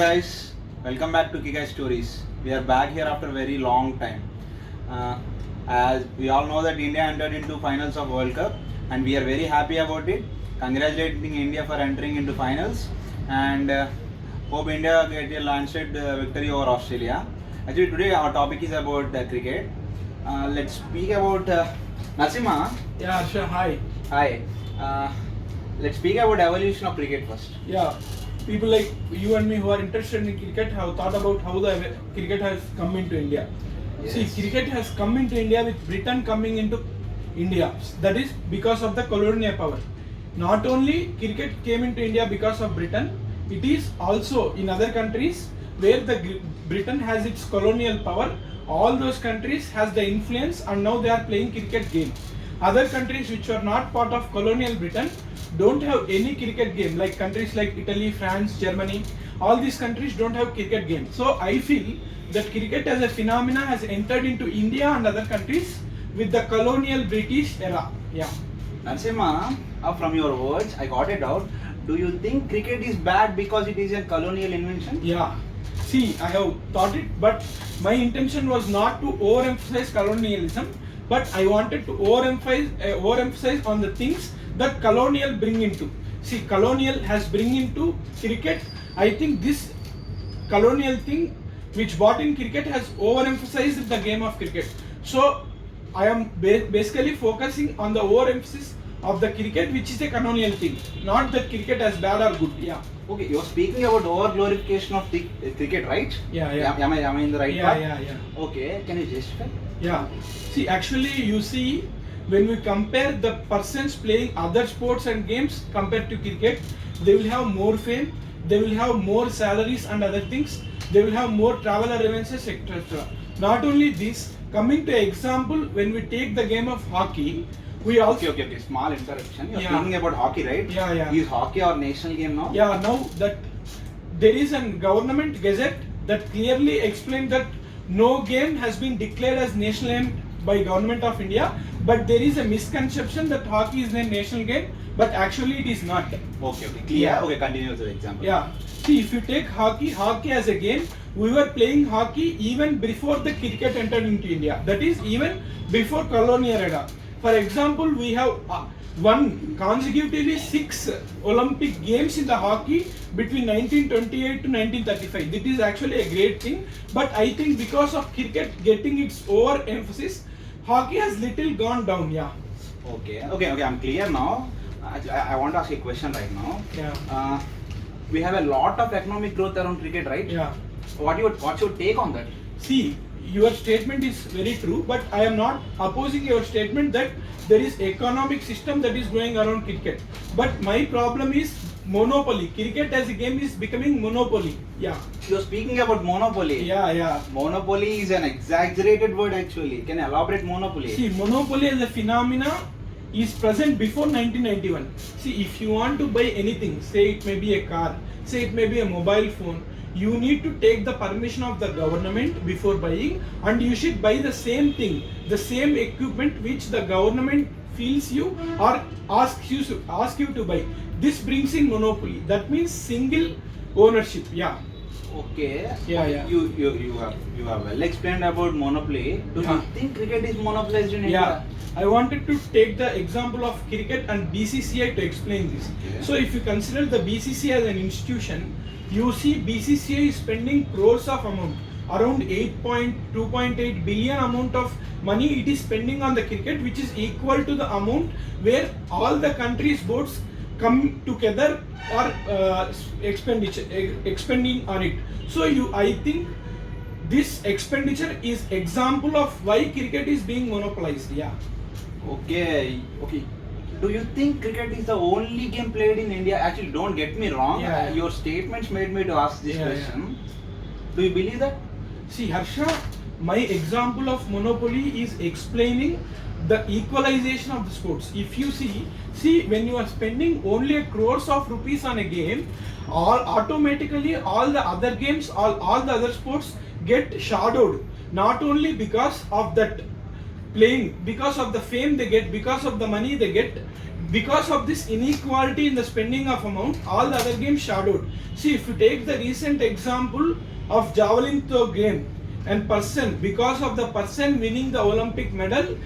Guys, welcome back to Kikai Stories. We are back here after a very long time. Uh, as we all know that India entered into finals of World Cup and we are very happy about it. Congratulating India for entering into finals and hope India get a landslide victory over Australia. Actually today our topic is about cricket. Let's speak about Nasima. Yeah, sure. Hi. Hi. Uh, let's speak about evolution of cricket first. Yeah, people like you and me who are interested in cricket have thought about how the cricket has come into India. See, Yes. cricket has come into India with Britain coming into India. That is because of the colonial power. Not only cricket came into India because of Britain, it is also in other countries where Britain has its colonial power. All those countries has the influence and now they are playing cricket game. Other countries which are not part of colonial Britain don't have any cricket game, like countries like Italy, France, Germany. All these countries don't have cricket game. So I feel that cricket as a phenomena has entered into India and other countries with the colonial British era. Yeah. Narasimha, from your words, I got it out. Do you think cricket is bad because it is a colonial invention? Yeah. See, I have thought it, but my intention was not to overemphasize colonialism, but I wanted to overemphasize on the things that colonial bring into. See, colonial has bring into cricket. I think this colonial thing which brought in cricket has overemphasized the game of cricket. So I am basically focusing on the overemphasis of the cricket, which is a colonial thing, not that cricket as bad or good. Yeah. Okay, you're speaking about over glorification of the cricket, right? Yeah, yeah. Am I in the right Yeah, path? yeah. Okay, can you justify? Yeah. See, actually, you see, when we compare the persons playing other sports and games compared to cricket, they will have more fame, they will have more salaries and other things, they will have more travel allowances, etc. Not only this, coming to example, when we take the game of hockey, we also. Okay. Small interruption. You're Yeah. speaking about hockey, right? Yeah. Is hockey our national game now? Yeah, now that there is a government gazette that clearly explained that no game has been declared as national game by government of India, but there is a misconception that hockey is a national game, but actually it is not. Okay. Clear. Yeah. Okay, continue with the example. Yeah. See, if you take hockey as a game, we were playing hockey even before the cricket entered into India. That is even before colonial era. For example, we have won consecutively 6 Olympic games in the hockey between 1928 to 1935. This is actually a great thing. But I think because of cricket getting its overemphasis, hockey has little gone down. Yeah. Okay. I'm clear now. I want to ask a question right now. Yeah. We have a lot of economic growth around cricket, right? Yeah. What's your take on that? See, your statement is very true, but I am not opposing your statement that there is economic system that is going around cricket. But my problem is monopoly. Cricket as a game is becoming monopoly. Yeah. You're speaking about monopoly. Yeah. Monopoly is an exaggerated word actually. Can you elaborate monopoly? See, monopoly as a phenomena is present before 1991. See, if you want to buy anything, say it may be a car, say it may be a mobile phone, you need to take the permission of the government before buying, and you should buy the same thing, the same equipment which the government feels you or asks you to buy. This brings in monopoly. That means single ownership. Yeah. Okay. Yeah. You have well explained about monopoly. Do you think cricket is monopolized in India? Yeah. I wanted to take the example of cricket and BCCI to explain this. Okay. So if you consider the BCCI as an institution, you see BCCI is spending crores of amount, around 2.8 billion amount of money it is spending on the cricket, which is equal to the amount where all the countries' boards come together or expending on it. So I think this expenditure is example of why cricket is being monopolized. Yeah. Okay. Do you think cricket is the only game played in India? Actually, don't get me wrong. Yeah. Your statements made me to ask this question. Do you believe that? See, Harsha, my example of monopoly is explaining the equalization of the sports. If you see when you are spending only a crores of rupees on a game, automatically all the other games, all the other sports get shadowed. Not only because of that playing, because of the fame they get, because of the money they get, because of this inequality in the spending of amount, all the other games shadowed. See, if you take the recent example of javelin throw game and person, because of the person winning the Olympic medal,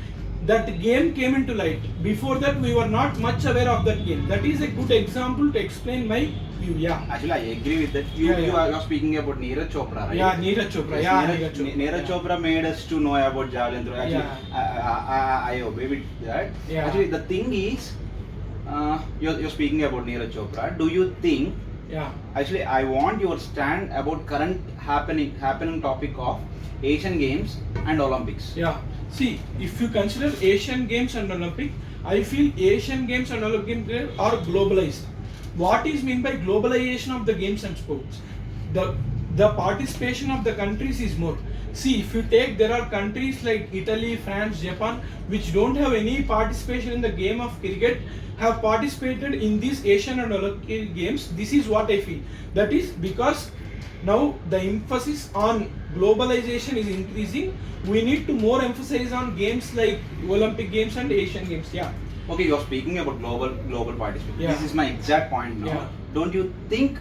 that game came into light. Before that, we were not much aware of that game. That is a good example to explain my view. Yeah. Actually, I agree with that. You are speaking about Neeraj Chopra, right? Yeah, Neeraj Chopra. Yes, Neeraj Chopra made us to know about javelin throw. Actually, I obey with that. Yeah. Actually, the thing is, you're speaking about Neeraj Chopra. Do you think? Yeah. Actually, I want your stand about current happening topic of Asian Games and Olympics. Yeah. See, if you consider Asian Games and Olympic, I feel Asian Games and Olympic Games are globalized. What is meant by globalization of the games and sports? The participation of the countries is more. See, if you take, there are countries like Italy, France, Japan, which don't have any participation in the game of cricket, have participated in these Asian and Olympic Games. This is what I feel. That is because now the emphasis on globalization is increasing. We need to more emphasize on games like Olympic Games and Asian Games. Yeah. Okay, you're speaking about global participation. Yeah. This is my exact point now. Yeah. Don't you think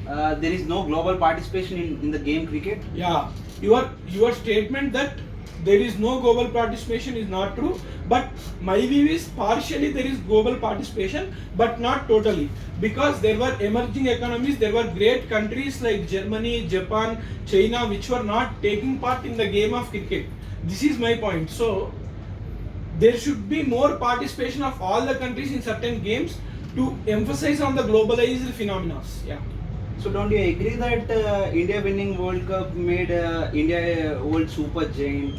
there is no global participation in the game cricket? Yeah. Your statement that there is no global participation is not true, but my view is partially there is global participation, but not totally, because there were emerging economies, there were great countries like Germany, Japan, China, which were not taking part in the game of cricket. This is my point. So there should be more participation of all the countries in certain games to emphasize on the globalized phenomena. Yeah. So don't you agree that India winning World Cup made India a world super giant?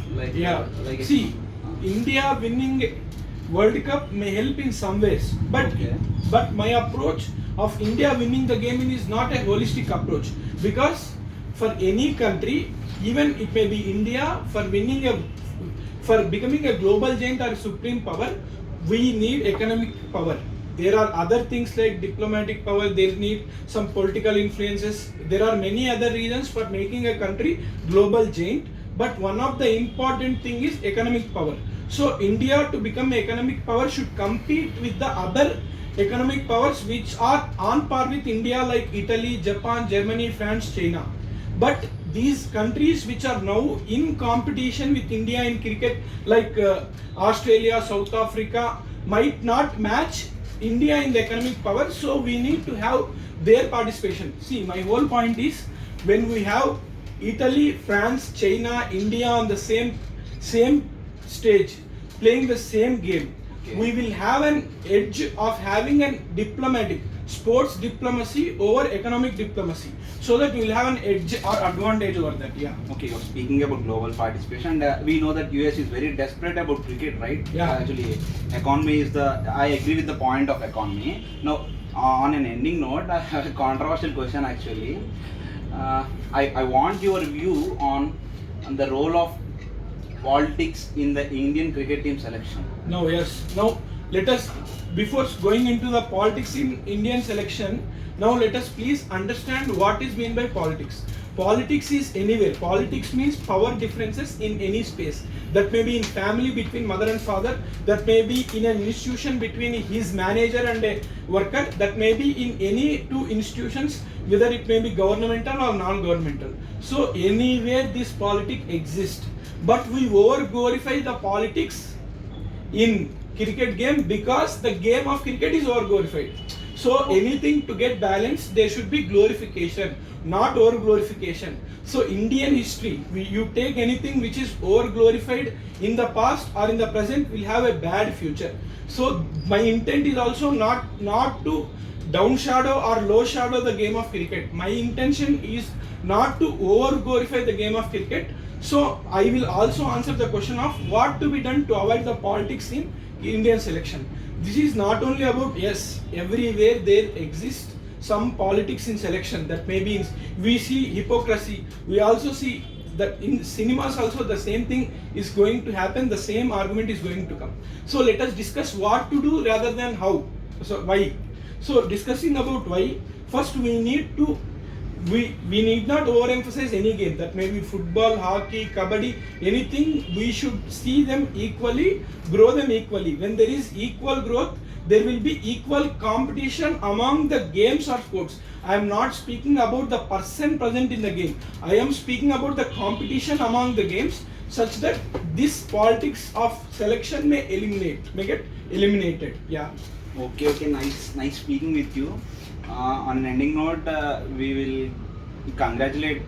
See, India winning World Cup may help in some ways, but my approach of India winning the game is not a holistic approach, because for any country, even it may be India, for becoming a global giant or supreme power, we need economic power. There are other things like diplomatic power, there need some political influences. There are many other reasons for making a country global giant, but one of the important thing is economic power. So India, to become economic power, should compete with the other economic powers which are on par with India, like Italy, Japan, Germany, France, China. But these countries which are now in competition with India in cricket, like Australia, South Africa, might not match India in the economic power, so we need to have their participation. See, my whole point is, when we have Italy, France, China, India on the same stage, playing the same game, we will have an edge of having a diplomatic sports diplomacy over economic diplomacy, so that we will have an edge or advantage over that. Yeah. Okay, you're speaking about global participation, and we know that US is very desperate about cricket, right? Yeah. Actually, economy is I agree with the point of economy. Now, on an ending note, I have a controversial question actually. I want your view on the role of politics in the Indian cricket team selection. Now, let us, before going into the politics in Indian selection, now let us please understand what is meant by politics. Politics is anywhere. Politics means power differences in any space. That may be in family between mother and father, that may be in an institution between his manager and a worker, that may be in any two institutions, whether it may be governmental or non-governmental. So anywhere this politics exists, but we over glorify the politics in cricket game because the game of cricket is over glorified. So anything to get balanced, there should be glorification, not over glorification. So Indian history, you take anything which is over glorified in the past or in the present, will have a bad future. So my intent is also not to downshadow or low shadow the game of cricket. My intention is not to over glorify the game of cricket. So I will also answer the question of what to be done to avoid the politics in Indian selection. This is not only about, yes, everywhere there exists some politics in selection. That may be we see hypocrisy. We also see that in cinemas also the same thing is going to happen. The same argument is going to come. So let us discuss what to do rather than how. So why? So discussing about why, first we need not overemphasize any game. That may be football, hockey, kabaddi, anything. We should see them equally, grow them equally. When there is equal growth, there will be equal competition among the games or sports. I am not speaking about the person present in the game. I am speaking about the competition among the games, such that this politics of selection may get eliminated. Yeah. Okay, nice speaking with you. On an ending note, we will congratulate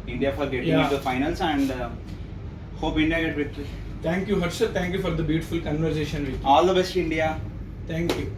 India for getting Yeah. into the finals and hope India get victory. Thank you, Harshad. Thank you for the beautiful conversation with you. All the best, India. Thank you.